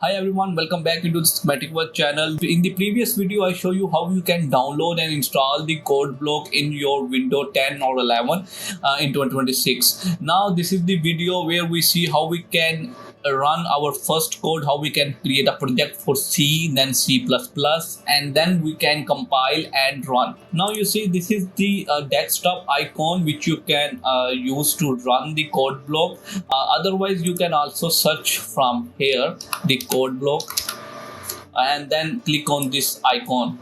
Hi everyone, welcome back into the Schematic Work channel. In the previous video, I show you how you can download and install the code block in your Windows 10 or 11 in 2026. Now this is the video where we see how we can run our first code, how we can create a project for C, then C++, and then we can compile and run. Now you see this is the desktop icon which you can use to run the code block. Otherwise you can also search from here the code block and then click on this icon.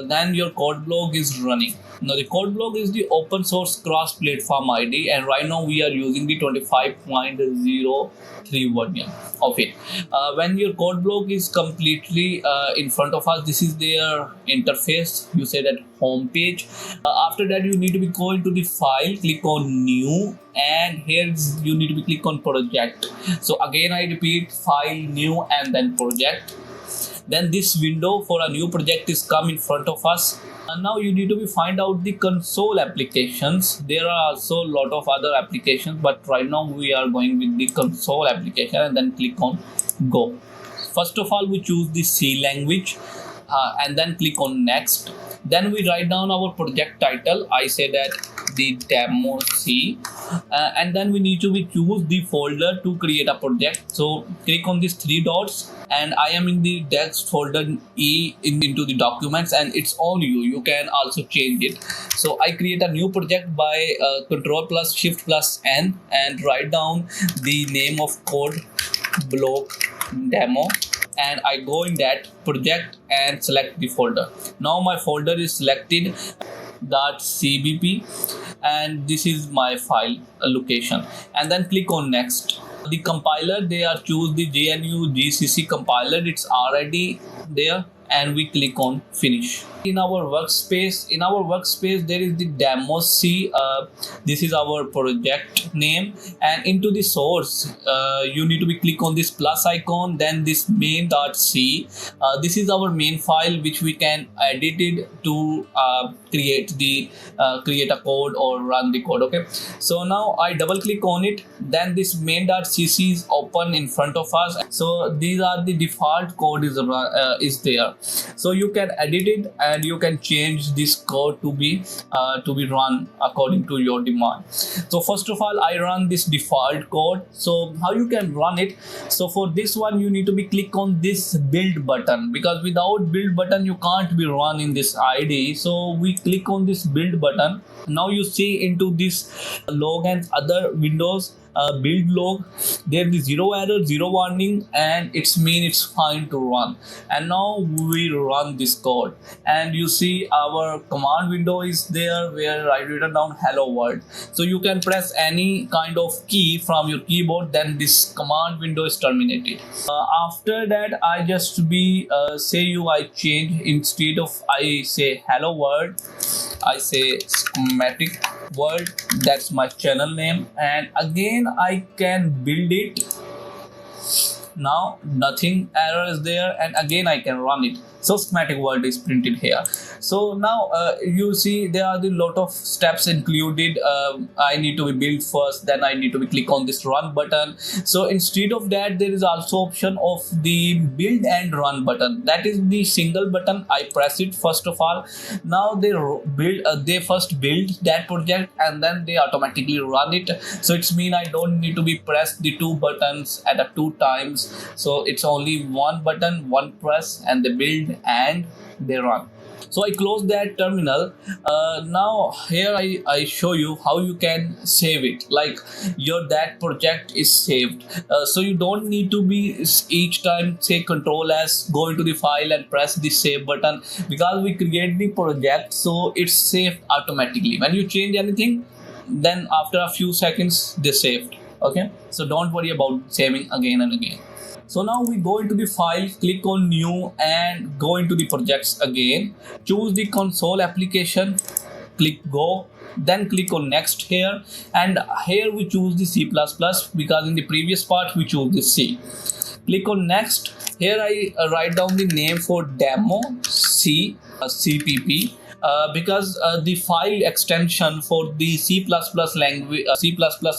Then your code block is running. Now the code block is the open source cross-platform ID, and right now we are using the 25.03 version of it. When your code block is completely in front of us, this is their interface. You say that home page. After that, you need to be going to the file, click on new, and here you need to be click on project. So again, I repeat, file, new, and then project. Then this window for a new project is come in front of us. And now you need to be find out the console applications. There are also a lot of other applications, but right now we are going with the console application and then click on go. First of all, we choose the C language and then click on next. Then we write down our project title. I say that the demo C, and then we need to be choose the folder to create a project. So click on these three dots, and I am in the text folder E into the documents, and it's on you. You can also change it. So I create a new project by Control plus Shift plus N and write down the name of code block demo, and I go in that project and select the folder. Now my folder is selected .cbp, and this is my file location, and then click on next. The compiler, they are choose the GNU GCC compiler. It's already there, and we click on finish. In our workspace there is the demo C. This is our project name, and into the source you need to be click on this plus icon, then this main.c. This is our main file which we can edit it to create a code or run the code. Okay, so now I double click on it, then this main.cc is open in front of us. So these are the default code is there, so you can edit it and you can change this code to be run according to your demand. So first of all, I run this default code. So how you can run it? So for this one, you need to be click on this build button, because without build button you can't be run in this IDE. So we click on this build button. Now you see into this log and other windows build log, there is zero error, zero warning, and it's mean it's fine to run. And now we run this code, and you see our command window is there where I written down hello world. So you can press any kind of key from your keyboard, then this command window is terminated. After that, I just be I change, instead of I say hello world, I say schematic world. That's my channel name, and again I can build it. Now nothing error is there, and again I can run it. So schematic world is printed here. So now you see there are the lot of steps included. I need to be build first, then I need to be click on this run button. So instead of that, there is also option of the build and run button. That is the single button. I press it first of all. Now they build they first build that project, and then they automatically run it. So it's mean I don't need to be press the two buttons at a two times. So it's only one button, one press, and they build and they run. So I close that terminal. Now here I show you how you can save it, like that project is saved. So you don't need to be each time say Control S, go into the file and press the save button, because we create the project, so it's saved automatically. When you change anything, then after a few seconds they saved. Okay, so don't worry about saving again and again. So now we go into the file, click on new, and go into the projects again. Choose the console application, click go, then click on next here, and here we choose the C++, because in the previous part we choose the C. Click on next. Here I write down the name for demo C, CPP. because the file extension for the C++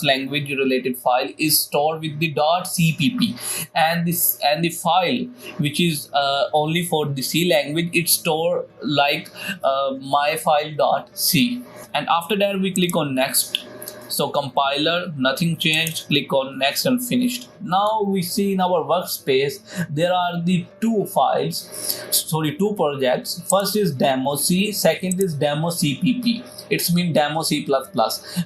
language related file is stored with the .cpp, and the file which is only for the C language, it's stored like myfile.c. And after that we click on next. So compiler, nothing changed, click on next and finished. Now we see in our workspace there are the two projects. First is demo C, second is demo cpp. It's mean demo C++.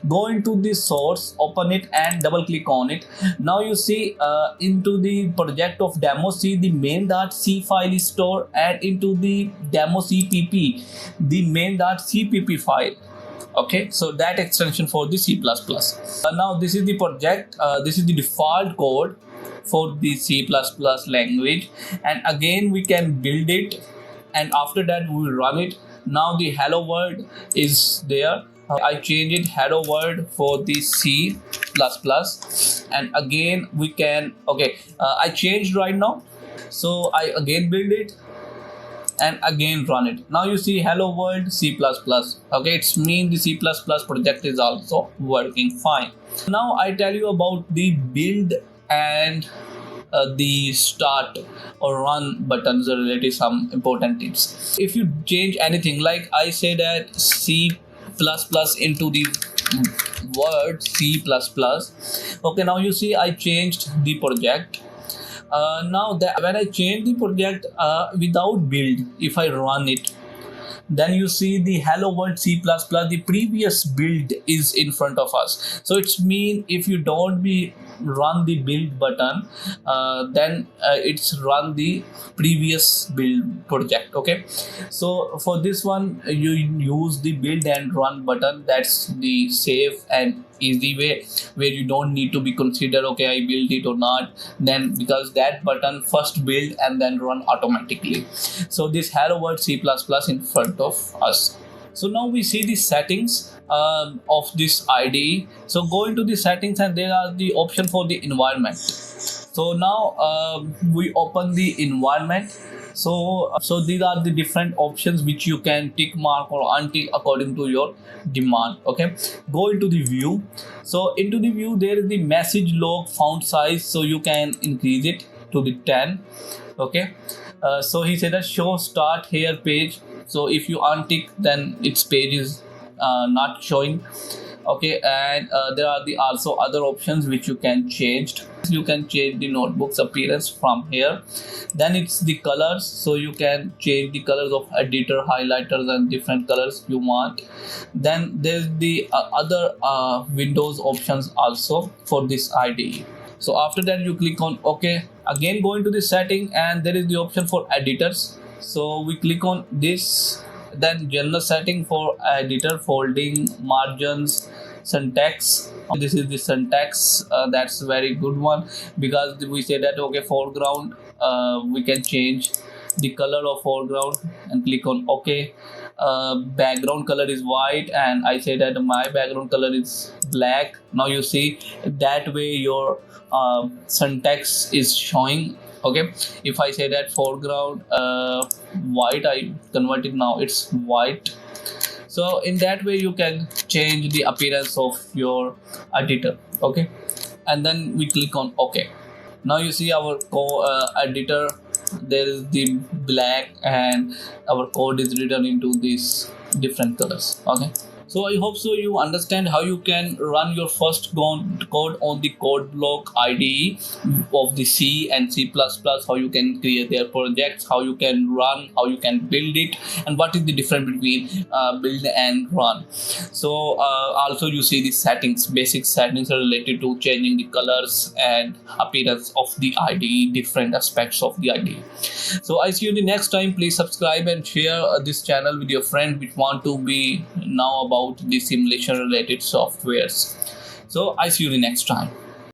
Go into the source, open it and double click on it. Now you see into the project of demo C, the main.c file is stored, and into the demo cpp, the main.cpp file. Okay, so that extension for the C++. Now this is the project, this is the default code for the C++ language, and again we can build it, and after that we will run it. Now the hello world is there. I change it hello world for the C++, and again we can, okay, I changed right now, so I again build it and again run it. Now you see hello world C++. Okay, it's mean the C++ project is also working fine. Now I tell you about the build and the start or run buttons related some important tips. If you change anything, like I say that C++ into the word C++, okay, now you see I changed the project. Now that when I change the project without build, if I run it, then you see the hello world C++, the previous build is in front of us. So it's mean if you don't run the build button, then it's run the previous build project. Okay, so for this one you use the build and run button. That's the safe and easy way, where you don't need to be considered, okay, I build it or not, then because that button first build and then run automatically. So this hello world C++ in front of us. So now we see the settings of this IDE. So go into the settings and there are the option for the environment. So now we open the environment. So these are the different options which you can tick mark or untick according to your demand. Okay, go into the view. So into the view there is the message log font size, so you can increase it to the 10. Okay, so he said that show start here page. So if you untick, then its page is not showing. Okay, and there are the also other options which you can change. You can change the notebook's appearance from here. Then it's the colors, so you can change the colors of editor, highlighters and different colors you want. Then there's the other Windows options also for this IDE. So after that you click on OK. Again go into the setting and there is the option for editors. So we click on this. Then general setting for editor, folding, margins, syntax. This is the syntax. That's a very good one, because we say that okay, foreground, we can change the color of foreground and click on OK. Background color is white and I say that my background color is black. Now you see that way your syntax is showing. Okay, if I say that foreground white, I convert it, now it's white. So in that way you can change the appearance of your editor. Okay, and then we click on OK. Now you see our editor, there is the black and our code is written into these different colors. Okay, so I hope so you understand how you can run your first code on the CodeBlocks IDE of the C and C++, how you can create their projects, how you can run, how you can build it, and what is the difference between build and run. So also you see the settings, basic settings are related to changing the colors and appearance of the IDE, different aspects of the IDE. So I see you the next time. Please subscribe and share this channel with your friend which want to be know about the simulation related softwares. So I see you the next time.